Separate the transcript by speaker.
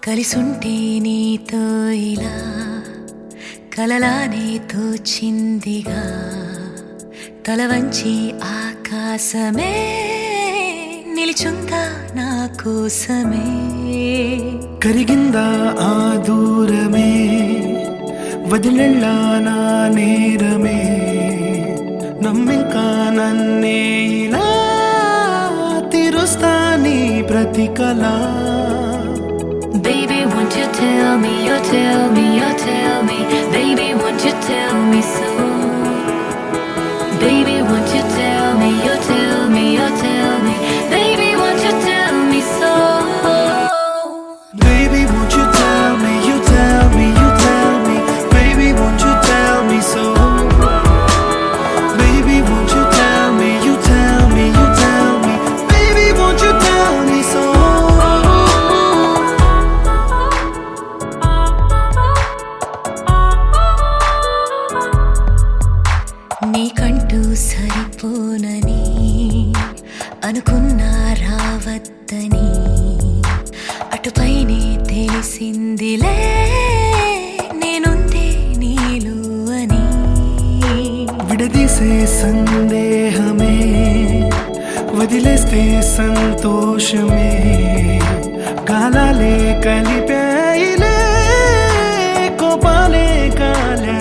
Speaker 1: కలిసుంటే నీతో ఇలా కలలానే తోచిందిగా తల వంచి ఆకాశమే నిలిచుందా నా కోసమే
Speaker 2: కరిగిందా ఆ దూరమే వదిలెళ్ళా నా నేరమే నమ్మింకా నన్నే ఇలా తీరుస్తా నీ ప్రతి కళ
Speaker 1: Baby, won't you tell me, you tell me, you tell me Baby, won't you tell me so Baby, won't you tell me, you tell me, you tell me Baby, won't you tell me so
Speaker 2: Baby, won't you tell me, you tell me, you tell me Baby, won't you tell me so Baby, won't you tell me, you tell me, you tell me Baby, won't you tell me so
Speaker 1: నీకంటూ సరిపోనని అనుకున్నా రావద్దని అటుపైనే తెలిసిందిలే నేనుందే నీలు అని
Speaker 2: విడదీసే సందేహమే వదిలేస్తే సంతోషమే కాలాలే కలిపాయిలే కోపాలే కాలే